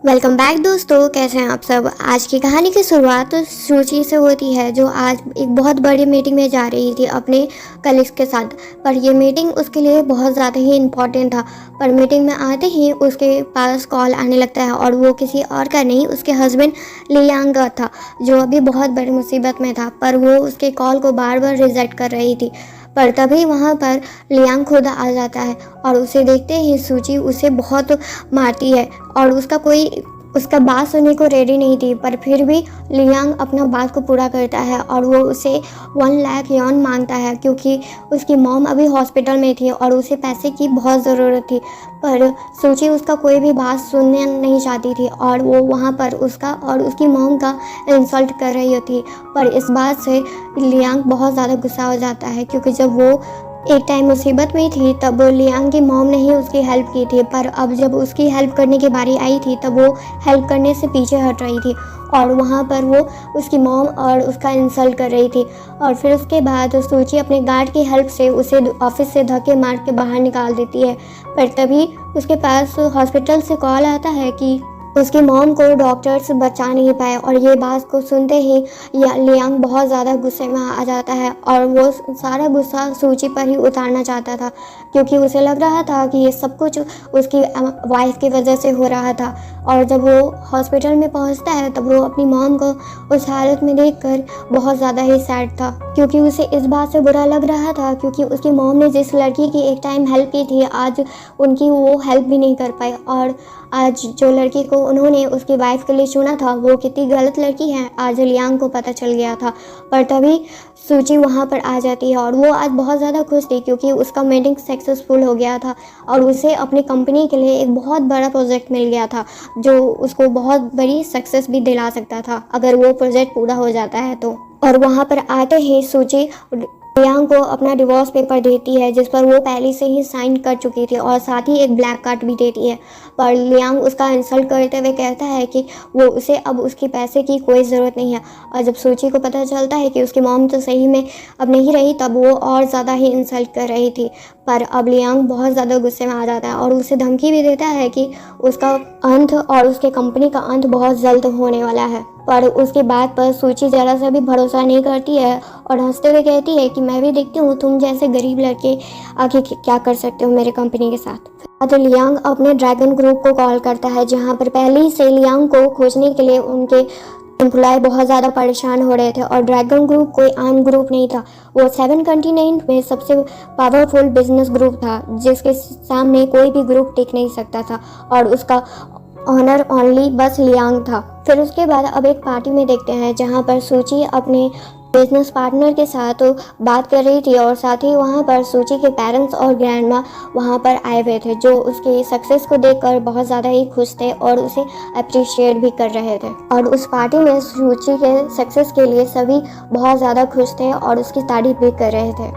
Welcome back दोस्तों, कैसे हैं आप सब। आज की कहानी की शुरुआत सूची से होती है, जो आज एक बहुत बड़ी मीटिंग में जा रही थी अपने कलीग्स के साथ। पर ये मीटिंग उसके लिए बहुत ज़्यादा ही इम्पोर्टेंट था। पर मीटिंग में आते ही उसके पास कॉल आने लगता है और वो किसी और का नहीं, उसके हस्बैंड लियांग का था, जो अभी बहुत बड़ी मुसीबत में था। पर वो उसके कॉल को बार बार रिजेक्ट कर रही थी। पर तभी वहाँ पर लियांग खुद आ जाता है और उसे देखते ही सूची उसे बहुत मारती है और उसका बात सुनने को रेडी नहीं थी। पर फिर भी लियांग अपना बात को पूरा करता है और वो उसे 1 लाख यॉन मांगता है, क्योंकि उसकी मॉम अभी हॉस्पिटल में थी और उसे पैसे की बहुत ज़रूरत थी। पर सूची उसका कोई भी बात सुनने नहीं चाहती थी और वो वहाँ पर उसका और उसकी मॉम का इंसल्ट कर रही थी। पर इस बात से लियांग बहुत ज़्यादा गुस्सा हो जाता है, क्योंकि जब वो एक टाइम मुसीबत में थी तब लियांग की मॉम ने ही उसकी हेल्प की थी। पर अब जब उसकी हेल्प करने की बारी आई थी तब वो हेल्प करने से पीछे हट रही थी और वहाँ पर वो उसकी मॉम और उसका इंसल्ट कर रही थी। और फिर उसके बाद सूची अपने गार्ड की हेल्प से उसे ऑफिस से धक्के मार के बाहर निकाल देती है। पर तभी उसके पास हॉस्पिटल से कॉल आता है कि उसकी मॉम को डॉक्टर्स बचा नहीं पाए। और ये बात को सुनते ही लियांग बहुत ज़्यादा गुस्से में आ जाता है और वो सारा गुस्सा सूची पर ही उतारना चाहता था, क्योंकि उसे लग रहा था कि ये सब कुछ उसकी वाइफ की वजह से हो रहा था। और जब वो हॉस्पिटल में पहुंचता है तब वो अपनी मॉम को उस हालत में देखकर बहुत ज़्यादा ही सैड था, क्योंकि उसे इस बात से बुरा लग रहा था, क्योंकि उसकी मॉम ने जिस लड़की की एक टाइम हेल्प की थी, आज उनकी वो हेल्प भी नहीं कर पाई। और आज जो लड़की को उन्होंने उसकी वाइफ के लिए चुना था वो कितनी गलत लड़की है, आज लियांग को पता चल गया था। पर तभी सूची वहाँ पर आ जाती है और वो आज बहुत ज़्यादा खुश थी, क्योंकि उसका मीटिंग सक्सेसफुल हो गया था और उसे अपनी कंपनी के लिए एक बहुत बड़ा प्रोजेक्ट मिल गया था, जो उसको बहुत बड़ी सक्सेस भी दिला सकता था अगर वो प्रोजेक्ट पूरा हो जाता है तो। और वहाँ पर आते ही सूची लियांग को अपना डिवोर्स पेपर देती है, जिस पर वो पहले से ही साइन कर चुकी थी, और साथ ही एक ब्लैक कार्ड भी देती है। पर लियांग उसका इंसल्ट करते हुए कहता है कि वो उसे अब उसके पैसे की कोई ज़रूरत नहीं है। और जब सूची को पता चलता है कि उसकी मॉम तो सही में अब नहीं रही, तब वो और ज़्यादा ही इंसल्ट कर रही थी। पर अब लियांग बहुत ज़्यादा गुस्से में आ जाता है और उसे धमकी भी देता है कि उसका अंत और उसके कंपनी का अंत बहुत जल्द होने वाला है। पर उसकी बात पर सूची ज़रा सा भी भरोसा नहीं करती है और हंसते हुए कहती है कि मैं भी देखती हूँ तुम जैसे गरीब लड़के आगे क्या कर सकते हो मेरे कंपनी के साथ। तो लियांग अपने ड्रैगन ग्रुप को कॉल करता है, जहाँ पर पहले से लियांग को खोजने के लिए उनके एम्प्लॉय बहुत ज़्यादा परेशान हो रहे थे। और ड्रैगन ग्रुप कोई आम ग्रुप नहीं था, वो 7 कॉन्टिनेंट में सबसे पावरफुल बिजनेस ग्रुप था, जिसके सामने कोई भी ग्रुप टिक नहीं सकता था और उसका ऑनर ओनली बस लियांग था। फिर उसके बाद अब एक पार्टी में देखते हैं, जहाँ पर सूची अपने बिजनेस पार्टनर के साथ बात कर रही थी और साथ ही वहाँ पर सूची के पेरेंट्स और ग्रैंडमा वहाँ पर आए हुए थे, जो उसके सक्सेस को देखकर बहुत ज़्यादा ही खुश थे और उसे अप्रिशिएट भी कर रहे थे। और उस पार्टी में सूची के सक्सेस के लिए सभी बहुत ज़्यादा खुश थे और उसकी तारीफ भी कर रहे थे।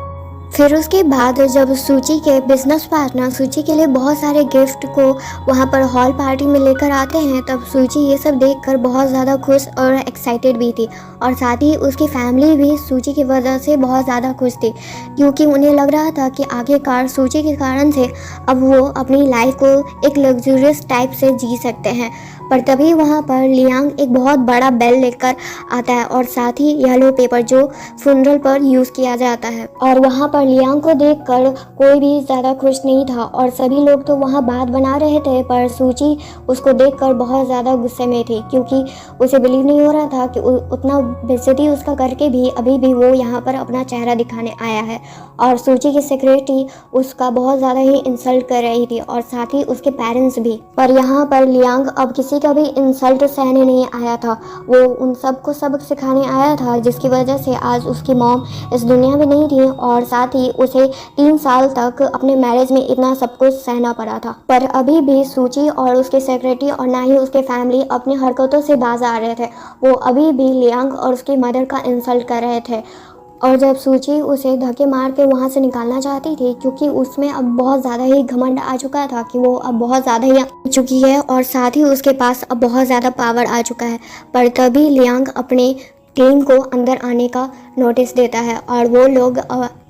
फिर उसके बाद जब सूची के बिजनेस पार्टनर सूची के लिए बहुत सारे गिफ्ट को वहाँ पर हॉल पार्टी में लेकर आते हैं, तब सूची ये सब देखकर बहुत ज़्यादा खुश और एक्साइटेड भी थी। और साथ ही उसकी फैमिली भी सूची की वजह से बहुत ज़्यादा खुश थी, क्योंकि उन्हें लग रहा था कि आखिरकार सूची के कारण से अब वो अपनी लाइफ को एक लग्जूरियस टाइप से जी सकते हैं। पर तभी वहाँ पर लियांग एक बहुत बड़ा बेल लेकर आता है और साथ ही येलो पेपर, जो फ्यूनरल पर यूज़ किया जाता है। और वहाँ पर लियांग को देखकर कोई भी ज़्यादा खुश नहीं था और सभी लोग तो वहाँ बात बना रहे थे, पर सूची उसको देखकर बहुत ज़्यादा गुस्से में थी, क्योंकि उसे बिलीव नहीं हो रहा था कि उतना बेइज्जती उसका करके भी अभी भी वो यहाँ पर अपना चेहरा दिखाने आया है। और सूची की सेक्रेटरी उसका बहुत ज़्यादा ही इंसल्ट कर रही थी और साथ ही उसके पेरेंट्स भी। पर यहाँ पर लियांग अब किसी का भी इंसल्ट सहने नहीं आया था, वो उन सबको सबक सिखाने आया था, जिसकी वजह से आज उसकी मॉम इस दुनिया में नहीं थी और साथ ही उसे 3 साल तक अपने मैरिज में इतना सब कुछ सहना पड़ा था। पर अभी भी सूची और उसके सेक्रेटरी और ना ही उसके फैमिली अपनी हरकतों से बाज आ रहे थे, वो अभी भी लियांग और उसकी मदर का इंसल्ट कर रहे थे। और जब सूची उसे धक्के मार के वहाँ से निकालना चाहती थी, क्योंकि उसमें अब बहुत ज़्यादा ही घमंड आ चुका था कि वो अब बहुत ज़्यादा ही आ चुकी है और साथ ही उसके पास अब बहुत ज़्यादा पावर आ चुका है, पर तभी लियांग अपने टीम को अंदर आने का नोटिस देता है और वो लोग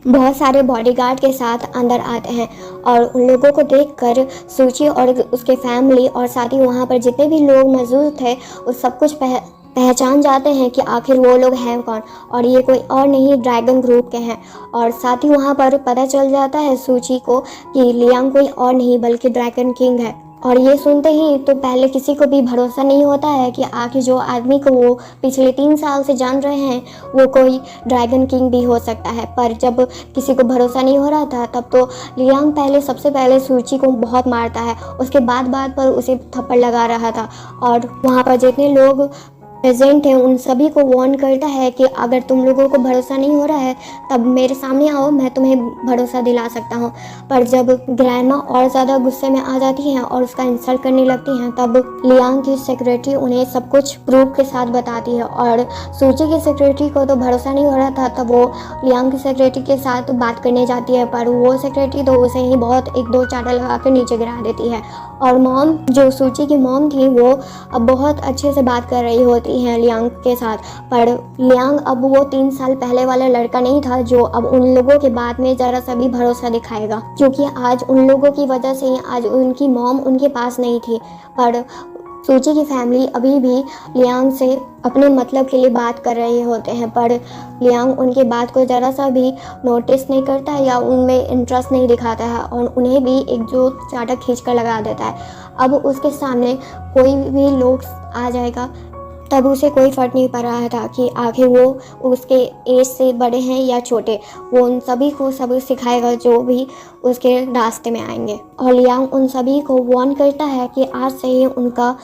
बहुत सारे बॉडीगार्ड के साथ अंदर आते हैं और उन लोगों को देखकर सूची और उसके फैमिली और साथ ही वहाँ पर जितने भी लोग मौजूद थे वो सब कुछ पहचान जाते हैं कि आखिर वो लोग हैं कौन, और ये कोई और नहीं ड्रैगन ग्रुप के हैं। और साथ ही वहाँ पर पता चल जाता है सूची को कि लियांग कोई और नहीं बल्कि ड्रैगन किंग है। और ये सुनते ही तो पहले किसी को भी भरोसा नहीं होता है कि आखिर जो आदमी को वो पिछले 3 साल से जान रहे हैं वो कोई ड्रैगन किंग भी हो सकता है। पर जब किसी को भरोसा नहीं हो रहा था तब तो लियांग सबसे पहले सूची को बहुत मारता है, उसके बाद पर उसे थप्पड़ लगा रहा था और वहाँ पर जितने लोग प्रेजेंट है उन सभी को वार्न करता है कि अगर तुम लोगों को भरोसा नहीं हो रहा है तब मेरे सामने आओ, मैं तुम्हें भरोसा दिला सकता हूँ। पर जब ग्रैंडमा और ज़्यादा गुस्से में आ जाती हैं और उसका इंसल्ट करने लगती हैं तब लियांग की सेक्रेटरी उन्हें सब कुछ प्रूफ के साथ बताती है। और सूची की सेक्रेटरी को तो भरोसा नहीं हो रहा था तब वो लियांग की सेक्रेटरी के साथ बात करने जाती है, पर वो सेक्रेटरी तो उसे ही बहुत 1-2 चाटा लगा कर नीचे गिरा देती है। और मॉम, जो सूची की मॉम थी, वो अब बहुत अच्छे से बात कर रही होती हैं लियांग के साथ। पर लियांग अब वो 3 साल पहले वाला लड़का नहीं था जो अब उन लोगों के बाद में ज़रा सा भी भरोसा दिखाएगा, क्योंकि आज उन लोगों की वजह से ही आज उनकी मॉम उनके पास नहीं थी। पर सूची की फैमिली अभी भी लियांग से अपने मतलब के लिए बात कर रहे होते हैं, पर लियांग उनके बात को ज़रा सा भी नोटिस नहीं करता है या उनमें इंटरेस्ट नहीं दिखाता है और उन्हें भी एक जो चाटा खींच कर लगा देता है। अब उसके सामने कोई भी लोग आ जाएगा तब उसे कोई फ़र्क नहीं पड़ रहा था कि आखिर वो उसके एज से बड़े हैं या छोटे, वो उन सभी को सब सिखाएगा जो भी उसके रास्ते में आएंगे। और लियांग उन सभी को वार्न करता है कि आज से ही उनका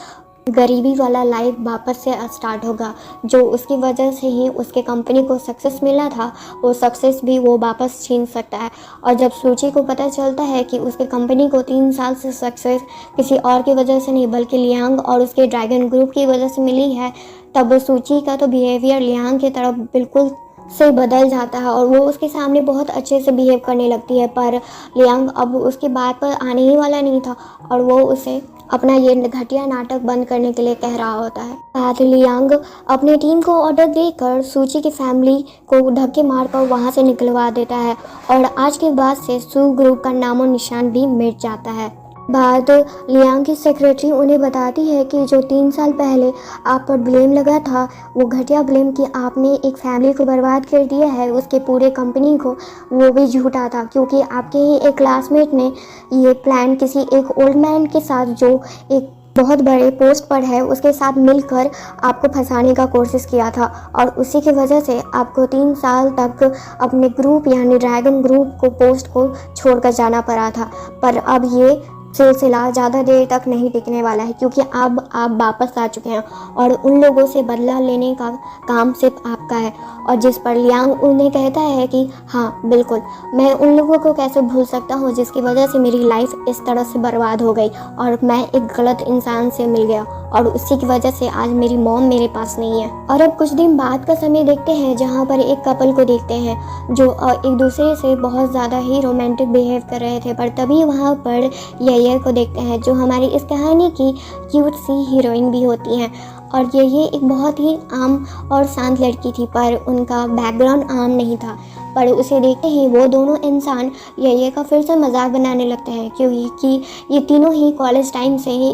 गरीबी वाला लाइफ वापस से स्टार्ट होगा, जो उसकी वजह से ही उसके कंपनी को सक्सेस मिला था वो सक्सेस भी वो वापस छीन सकता है। और जब सूची को पता चलता है कि उसके कंपनी को 3 साल से सक्सेस किसी और की वजह से नहीं बल्कि लियांग और उसके ड्रैगन ग्रुप की वजह से मिली है, तब सूची का तो बिहेवियर लियांग की तरफ बिल्कुल से बदल जाता है और वो उसके सामने बहुत अच्छे से बिहेव करने लगती है। पर लियांग अब उसकी बात पर आने ही वाला नहीं था और वो उसे अपना ये घटिया नाटक बंद करने के लिए कह रहा होता है। साथ लियांग अपनी टीम को ऑर्डर देकर सूची की फैमिली को धक्के मारकर वहाँ से निकलवा देता है और आज के बाद से सू ग्रुप का नामो निशान भी मिट जाता है। बाद लियांग की सेक्रेटरी उन्हें बताती है कि जो 3 साल पहले आप पर ब्लेम लगा था वो घटिया ब्लेम कि आपने एक फैमिली को बर्बाद कर दिया है, उसके पूरे कंपनी को, वो भी झूठा था, क्योंकि आपके ही एक क्लासमेट ने ये प्लान किसी एक ओल्ड मैन के साथ जो एक बहुत बड़े पोस्ट पर है उसके साथ मिलकर आपको फंसाने का कोशिश किया था और उसी की वजह से आपको 3 साल तक अपने ग्रुप यानी ड्रैगन ग्रुप को पोस्ट को छोड़कर जाना पड़ा था। पर अब ये सिलसिला ज़्यादा देर तक नहीं टिकने वाला है, क्योंकि अब आप वापस आ चुके हैं और उन लोगों से बदला लेने का काम सिर्फ आपका है। और जिस पर लियांग उन्हें कहता है कि हाँ बिल्कुल, मैं उन लोगों को कैसे भूल सकता हूँ जिसकी वजह से मेरी लाइफ इस तरह से बर्बाद हो गई और मैं एक गलत इंसान से मिल गया और उसी की वजह से आज मेरी मॉम मेरे पास नहीं है। और अब कुछ दिन बाद का समय देखते हैं जहाँ पर एक कपल को देखते हैं जो एक दूसरे से बहुत ज़्यादा ही रोमांटिक बिहेव कर रहे थे। पर तभी वहाँ पर ये को देखते हैं जो हमारी इस कहानी की क्यूट सी हीरोइन भी होती हैं। और ये एक बहुत ही आम और शांत लड़की थी, पर उनका बैकग्राउंड आम नहीं था। पर उसे देखते ही वो दोनों इंसान ये का फिर से मजाक बनाने लगते हैं, क्योंकि ये तीनों ही कॉलेज टाइम से ही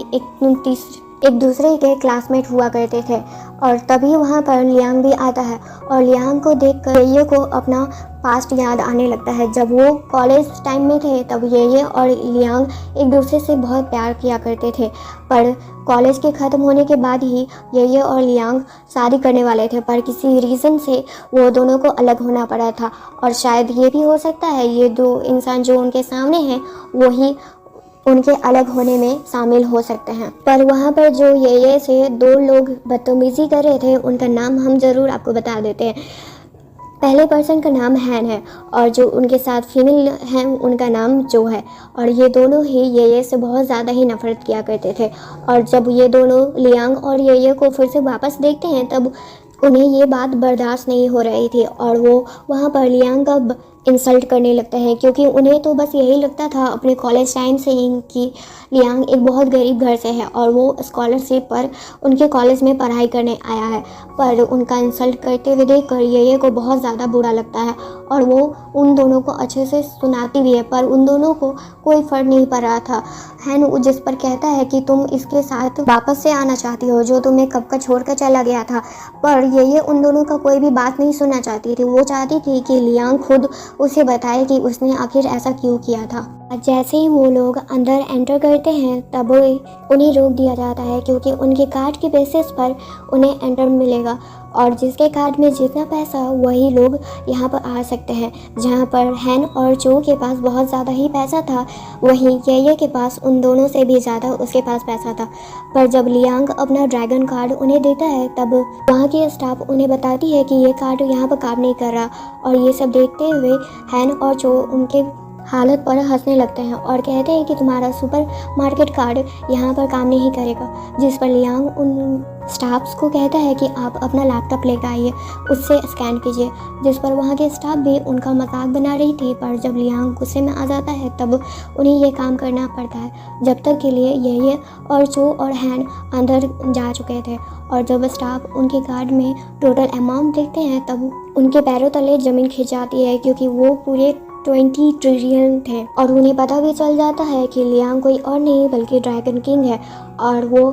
एक दूसरे के क्लासमेट हुआ करते थे। और तभी वहाँ पर लियांग भी आता है और लियांग को देखकर ये को अपना पास्ट याद आने लगता है। जब वो कॉलेज टाइम में थे तब ये और लियांग एक दूसरे से बहुत प्यार किया करते थे, पर कॉलेज के ख़त्म होने के बाद ही ये और लियांग शादी करने वाले थे, पर किसी रीज़न से वो दोनों को अलग होना पड़ा था। और शायद ये भी हो सकता है ये 2 इंसान जो उनके सामने हैं वही उनके अलग होने में शामिल हो सकते हैं। पर वहाँ पर जो ये से 2 लोग बदतमीज़ी कर रहे थे उनका नाम हम ज़रूर आपको बता देते हैं। पहले पर्सन का नाम हैन है और जो उनके साथ फीमेल हैं उनका नाम जो है। और ये दोनों ही ये से बहुत ज़्यादा ही नफरत किया करते थे। और जब ये दोनों लियांग और ये को फिर से वापस देखते हैं तब उन्हें ये बात बर्दाश्त नहीं हो रही थी और वो वहाँ पर लियांग का इंसल्ट करने लगते हैं, क्योंकि उन्हें तो बस यही लगता था अपने कॉलेज टाइम से ही कि लियांग एक बहुत गरीब घर से है और वो स्कॉलरशिप पर उनके कॉलेज में पढ़ाई करने आया है, पर उनका इंसल्ट करते हुए देखकर ये को बहुत ज़्यादा बुरा लगता है और वो उन दोनों को अच्छे से सुनाती भी है, पर उन दोनों को कोई फ़र्क नहीं पड़ रहा था। हैन जिस पर कहता है कि तुम इसके साथ वापस से आना चाहती हो जो तुम्हें कब का छोड़ कर चला गया था, पर ये उन दोनों का कोई भी बात नहीं सुनना चाहती थी। वो चाहती थी कि लियांग खुद उसे बताए कि उसने आखिर ऐसा क्यों किया था। जैसे ही वो लोग अंदर एंटर करते हैं तब उन्हें रोक दिया जाता है क्योंकि उनके कार्ड के बेसिस पर उन्हें एंटर मिलेगा और जिसके कार्ड में जितना पैसा वही लोग यहाँ पर आ सकते हैं। जहाँ पर हैन और चो के पास बहुत ज़्यादा ही पैसा था, वहीं ये के पास उन दोनों से भी ज़्यादा उसके पास पैसा था। पर जब लियांग अपना ड्रैगन कार्ड उन्हें देता है तब वहाँ की स्टाफ उन्हें बताती है कि ये कार्ड यहाँ पर काम नहीं कर रहा और ये सब देखते हुए हैन और चो उनके हालत पर हंसने लगते हैं और कहते हैं कि तुम्हारा सुपर मार्केट कार्ड यहाँ पर काम नहीं करेगा। जिस पर लियांग उन स्टाफ्स को कहता है कि आप अपना लैपटॉप लेकर आइए, उससे स्कैन कीजिए। जिस पर वहाँ के स्टाफ भी उनका मजाक बना रही थी, पर जब लियांग गुस्से में आ जाता है तब उन्हें ये काम करना पड़ता है। जब तक के लिए ये और चो और हैन अंदर जा चुके थे और जब स्टाफ उनके कार्ड में टोटल अमाउंट देखते हैं तब उनके पैरों तले ज़मीन खिंच जाती है क्योंकि वो पूरे 20 ट्रिलियन थे और उन्हें पता भी चल जाता है कि लियांग कोई और नहीं बल्कि ड्रैगन किंग है और वो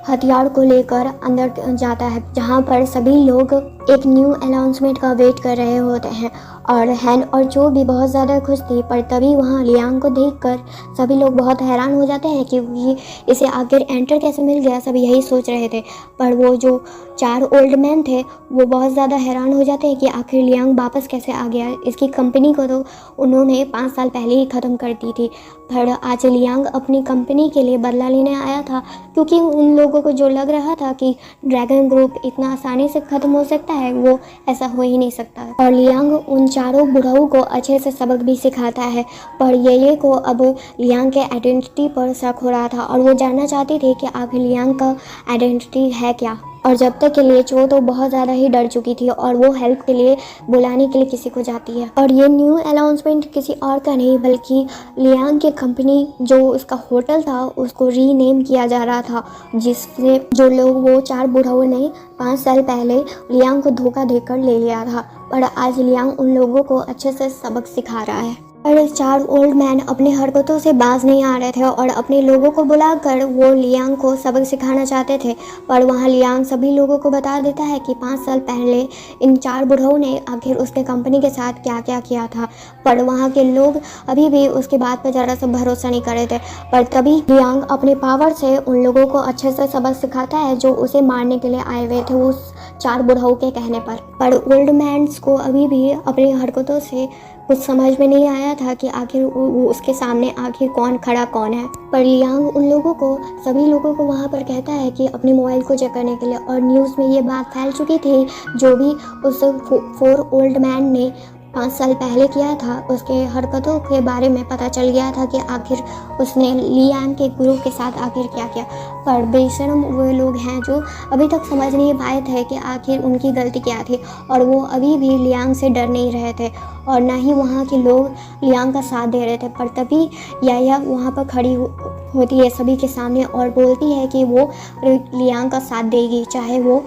हथियार को लेकर अंदर जाता है जहाँ पर सभी लोग एक न्यू अनाउंसमेंट का वेट कर रहे होते हैं और हैन और चो भी बहुत ज़्यादा खुश थी। पर तभी वहाँ लियांग को देखकर सभी लोग बहुत हैरान हो जाते हैं कि इसे आखिर एंटर कैसे मिल गया। सब यही सोच रहे थे, पर वो जो 4 ओल्ड मैन थे वो बहुत ज़्यादा हैरान हो जाते हैं कि आखिर लियांग वापस कैसे आ गया। इसकी कंपनी को तो उन्होंने 5 साल पहले ही ख़त्म कर दी थी, पर आज लियांग अपनी कंपनी के लिए बदला लेने आया था क्योंकि उन लोगों को जो लग रहा था कि ड्रैगन ग्रुप इतना आसानी से ख़त्म हो सकता है वो ऐसा हो ही नहीं सकता। और लियांग उन चारों बुढ़ाऊ को अच्छे से सबक भी सिखाता है, पर ये को अब लियांग के आइडेंटिटी पर शक हो रहा था और वो जानना चाहती थी कि आखिर लियांग का आइडेंटिटी है क्या। और जब तक के लिए चो तो बहुत ज़्यादा ही डर चुकी थी और वो हेल्प के लिए बुलाने के लिए किसी को जाती है और ये न्यू अनाउंसमेंट किसी और का नहीं बल्कि लियांग की कंपनी जो उसका होटल था उसको रीनेम किया जा रहा था, जिससे जो लोग वो 4 बुढ़ाओं ने 5 साल पहले लियांग को धोखा देकर ले लिया था, पर आज लियांग उन लोगों को अच्छे से सबक सिखा रहा है। पर 4 ओल्ड मैन अपनी हरकतों से बाज नहीं आ रहे थे और अपने लोगों को बुलाकर वो लियांग को सबक सिखाना चाहते थे, पर वहाँ लियांग सभी लोगों को बता देता है कि 5 साल पहले इन 4 बुढ़ाओं ने आखिर उसके कंपनी के साथ क्या क्या किया था। पर वहाँ के लोग अभी भी उसके बात पर ज़रा सा भरोसा नहीं कर रहे थे, पर तभी लियांग अपने पावर से उन लोगों को अच्छे से सबक सिखाता है जो उसे मारने के लिए आए हुए थे उस 4 बुढ़ाओं के कहने पर ओल्ड मैन्स को अभी भी अपनी हरकतों से कुछ समझ में नहीं आया था कि आखिर वो उसके सामने आखिर कौन खड़ा कौन है। पर लियांग उन लोगों को सभी लोगों को वहाँ पर कहता है कि अपने मोबाइल को चेक करने के लिए, और न्यूज़ में ये बात फैल चुकी थी जो भी उस 4 ओल्ड मैन ने 5 साल पहले किया था उसके हरकतों के बारे में पता चल गया था कि आखिर उसने लियांग के ग्रुप के साथ आखिर क्या किया। पर बेशर्म वो लोग हैं जो अभी तक समझ नहीं पाए थे कि आखिर उनकी गलती क्या थी और वो अभी भी लियांग से डर नहीं रहे थे और ना ही वहाँ के लोग लियांग का साथ दे रहे थे। पर तभी याया वहाँ पर खड़ी होती है सभी के सामने और बोलती है कि वो लियांग का साथ देगी, चाहे वो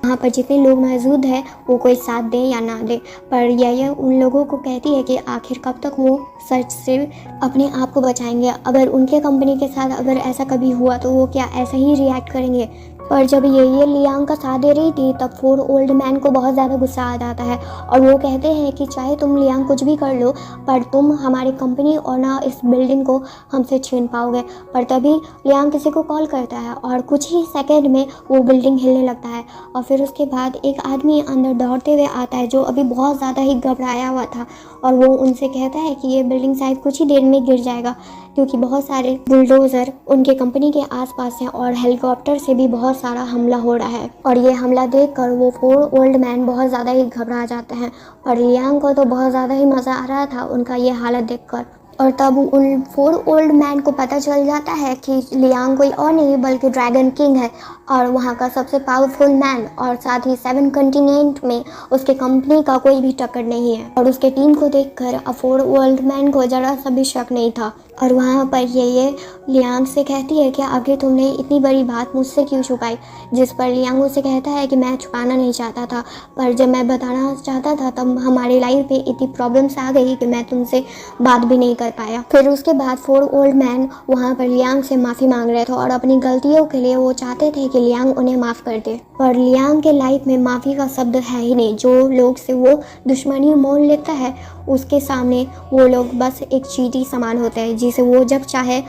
वहाँ पर जितने लोग मौजूद हैं वो कोई साथ दे या ना दे। पर यह उन लोगों को कहती है कि आखिर कब तक वो सच से अपने आप को बचाएंगे। अगर उनके कंपनी के साथ अगर ऐसा कभी हुआ तो वो क्या ऐसा ही रिएक्ट करेंगे। पर जब ये लियांग का साथ दे रही थी तब 4 ओल्ड मैन को बहुत ज़्यादा गुस्सा आ जाता है और वो कहते हैं कि चाहे तुम लियांग कुछ भी कर लो पर तुम हमारी कंपनी और ना इस बिल्डिंग को हमसे छीन पाओगे। पर तभी लियांग किसी को कॉल करता है और कुछ ही सेकंड में वो बिल्डिंग हिलने लगता है और फिर उसके बाद एक आदमी अंदर दौड़ते हुए आता है जो अभी बहुत ज़्यादा ही घबराया हुआ था और वो उनसे कहता है कि ये बिल्डिंग शायद कुछ ही देर में गिर जाएगा क्योंकि बहुत सारे बुलडोज़र उनके कंपनी के आसपास हैं और हेलीकॉप्टर से भी बहुत सारा हमला हो रहा है। और ये हमला देखकर वो 4 ओल्ड मैन बहुत ज़्यादा ही घबरा जाते हैं और लियांग को तो बहुत ज़्यादा ही मज़ा आ रहा था उनका ये हालत देखकर। और तब उन 4 ओल्ड मैन को पता चल जाता है कि लियांग कोई और नहीं बल्कि ड्रैगन किंग है और वहाँ का सबसे पावरफुल मैन और साथ ही 7 कॉन्टिनेंट में उसके कंपनी का कोई भी टक्कर नहीं है। और उसके टीम को देखकर 4 ओल्ड मैन को ज़रा सा भी शक नहीं था। और वहाँ पर ये लियांग से कहती है कि आखिर तुमने इतनी बड़ी बात मुझसे क्यों छुपाई, जिस पर लियांग उससे कहता है कि मैं छुपाना नहीं चाहता था, पर जब मैं बताना चाहता था तब हमारी लाइफ में इतनी प्रॉब्लम्स आ गई कि मैं तुमसे बात भी नहीं कर पाया। फिर उसके बाद 4 ओल्ड मैन वहाँ पर लियांग से माफ़ी मांग रहे थे और अपनी गलतियों के लिए वो चाहते थे कि लियांग उन्हें माफ़ कर दे, पर लियांग के लाइफ में माफ़ी का शब्द है ही नहीं। जो लोग से वो दुश्मनी मोल लेता है उसके सामने वो लोग बस एक चींटी समान होते हैं जिसे वो जब चाहे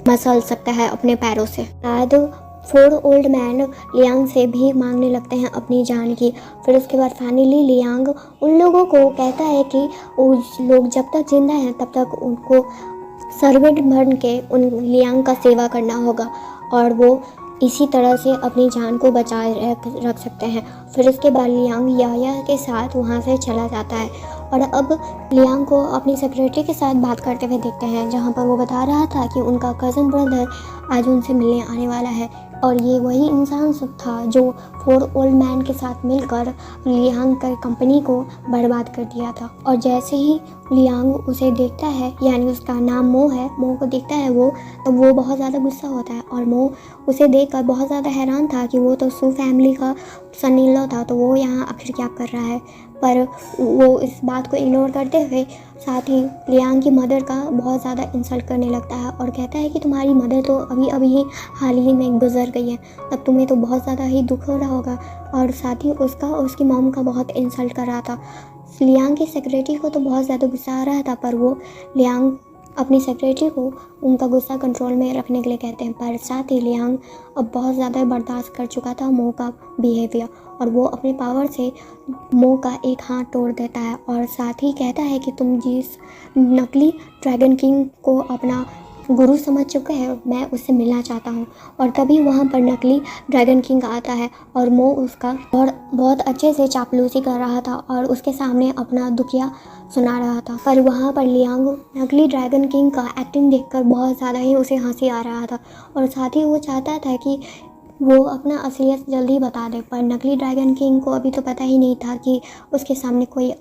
मसल सकता है अपने पैरों से। बाद 4 ओल्ड मैन लियांग से भीख मांगने लगते हैं अपनी जान की। फिर उसके बाद फाइनली लियांग उन लोगों को कहता है कि वो लोग जब तक जिंदा हैं तब तक उनको सर्वेंट बन के उन लियांग का सेवा करना होगा और वो इसी तरह से अपनी जान को बचाए रख सकते हैं। फिर उसके बाद लियांग याया के साथ वहाँ से चला जाता है और अब लियांग को अपनी सेक्रेटरी के साथ बात करते हुए देखते हैं, जहाँ पर वो बता रहा था कि उनका कज़न ब्रदर आज उनसे मिलने आने वाला है और ये वही इंसान सब था जो 4 ओल्ड मैन के साथ मिलकर लियांग की कंपनी को बर्बाद कर दिया था। और जैसे ही लियांग उसे देखता है, यानी उसका नाम मो है, मो को देखता है वो, तो वो बहुत ज़्यादा गुस्सा होता है और मो उसे देखकर बहुत ज़्यादा हैरान था कि वो तो सू फैमिली का सन इन लॉ था, तो वो यहाँ आखिर क्या कर रहा है। पर वो इस बात को इग्नोर करते हुए साथ ही लियांग की मदर का बहुत ज़्यादा इंसल्ट करने लगता है और कहता है कि तुम्हारी मदर तो अभी ही हाल ही में गुजर गई है, तब तुम्हें तो बहुत ज़्यादा ही दुख हो रहा होगा। और साथ ही उसकी मॉम का बहुत इंसल्ट कर रहा था। लियांग की सेक्रेटरी को तो बहुत ज़्यादा गुस्सा आ रहा था, पर वो लियांग अपनी सेक्रेटरी को उनका गुस्सा कंट्रोल में रखने के लिए कहते हैं। पर साथ ही लियांग अब बहुत ज़्यादा बर्दाश्त कर चुका था मो का बिहेवियर और वो अपने पावर से मो का एक हाथ तोड़ देता है और साथ ही कहता है कि तुम जिस नकली ड्रैगन किंग को अपना गुरु समझ चुके हैं, मैं उससे मिलना चाहता हूँ। और तभी वहाँ पर नकली ड्रैगन किंग आता है और मो उसका और बहुत अच्छे से चापलूसी कर रहा था और उसके सामने अपना दुखिया सुना रहा था। पर वहाँ पर लियांग नकली ड्रैगन किंग का एक्टिंग देखकर बहुत ज़्यादा ही उसे हंसी आ रहा था और साथ ही वो चाहता था कि वो अपना असलियत जल्दी बता दे, पर नकली ड्रैगन किंग को अभी तो पता ही नहीं था कि उसके सामने कोई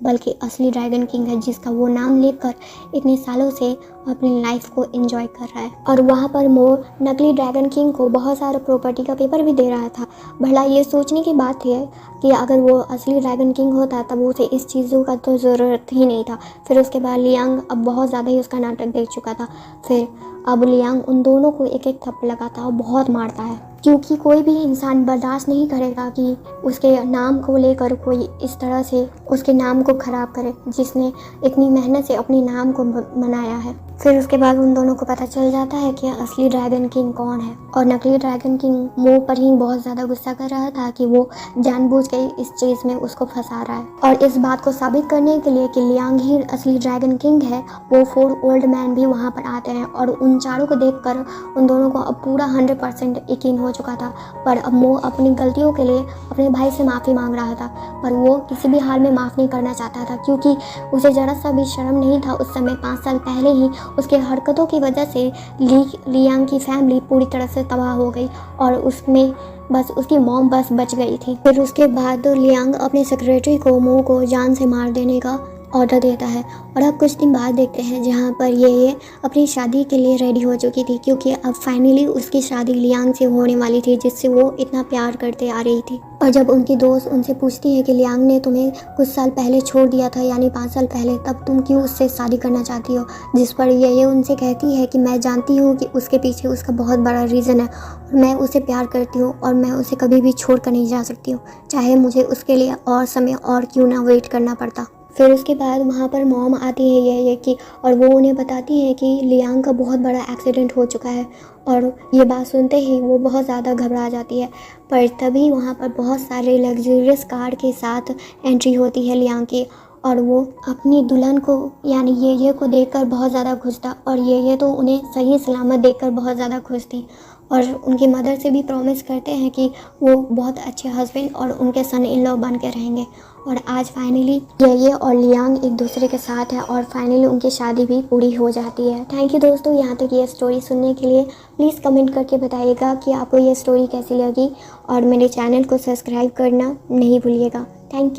बल्कि असली ड्रैगन किंग है जिसका वो नाम लेकर इतने सालों से अपनी लाइफ को एंजॉय कर रहा है। और वहाँ पर मो नकली ड्रैगन किंग को बहुत सारा प्रॉपर्टी का पेपर भी दे रहा था। भला ये सोचने की बात है कि अगर वो असली ड्रैगन किंग होता तब उसे इस चीज़ों का तो ज़रूरत ही नहीं था। फिर उसके बाद लियांग अब बहुत ज़्यादा ही उसका नाटक देख चुका था। फिर अब लियांग उन दोनों को एक एक थप्पड़ लगाता है और बहुत मारता है, क्योंकि कोई भी इंसान बर्दाश्त नहीं करेगा कि उसके नाम को लेकर कोई इस तरह से उसके नाम को ख़राब करे जिसने इतनी मेहनत से अपने नाम को बनाया है। फिर उसके बाद उन दोनों को पता चल जाता है कि असली ड्रैगन किंग कौन है और नकली ड्रैगन किंग मो पर ही बहुत ज़्यादा गुस्सा कर रहा था कि वो जानबूझ के इस चीज़ में उसको फंसा रहा है। और इस बात को साबित करने के लिए कि लियांग ही असली ड्रैगन किंग है, वो 4 ओल्ड मैन भी वहाँ पर आते हैं और उन चारों को देखकर उन दोनों को अब पूरा 100% यकीन हो चुका था। पर अब मो अपनी गलतियों के लिए अपने भाई से माफ़ी मांग रहा था, पर वो किसी भी हाल में माफ़ नहीं करना चाहता था, क्योंकि उसे ज़रा सा भी शर्म नहीं था उस समय 5 साल पहले ही उसके हरकतों की वजह से लियांग की फैमिली पूरी तरह से तबाह हो गई और उसमें बस उसकी मॉम बस बच गई थी। फिर उसके बाद लियांग अपने सेक्रेटरी को मो को जान से मार देने का ऑर्डर देता है और अब कुछ दिन बाद देखते हैं जहाँ पर ये अपनी शादी के लिए रेडी हो चुकी थी, क्योंकि अब फाइनली उसकी शादी लियांग से होने वाली थी जिससे वो इतना प्यार करते आ रही थी। और जब उनकी दोस्त उनसे पूछती है कि लियांग ने तुम्हें कुछ साल पहले छोड़ दिया था, यानी 5 साल पहले, तब तुम क्यों उससे शादी करना चाहती हो, जिस पर ये उनसे कहती है कि मैं जानती हूँ कि उसके पीछे उसका बहुत बड़ा रीज़न है और मैं उसे प्यार करती हूँ और मैं उसे कभी भी छोड़ कर नहीं जा सकती हूँ, चाहे मुझे उसके लिए और समय और क्यों ना वेट करना पड़ता। फिर उसके बाद वहाँ पर मॉम आती है ये कि और वो उन्हें बताती है कि लियांग का बहुत बड़ा एक्सीडेंट हो चुका है और ये बात सुनते ही वो बहुत ज़्यादा घबरा जाती है। पर तभी वहाँ पर बहुत सारे लग्जरियस कार के साथ एंट्री होती है लियांग की और वो अपनी दुल्हन को यानी ये को देखकर बहुत ज़्यादा खुश था और ये तो उन्हें सही सलामत देखकर बहुत ज़्यादा खुश थी और उनकी मदर से भी प्रॉमिस करते हैं कि वो बहुत अच्छे हस्बैंड और उनके सन इन लॉ बन के रहेंगे। और आज फाइनली ये और लियांग एक दूसरे के साथ है और फाइनली उनकी शादी भी पूरी हो जाती है। थैंक यू दोस्तों, यहाँ तक ये स्टोरी सुनने के लिए। प्लीज़ कमेंट करके बताइएगा कि आपको ये स्टोरी कैसी लगी और मेरे चैनल को सब्सक्राइब करना नहीं भूलिएगा। Thank you.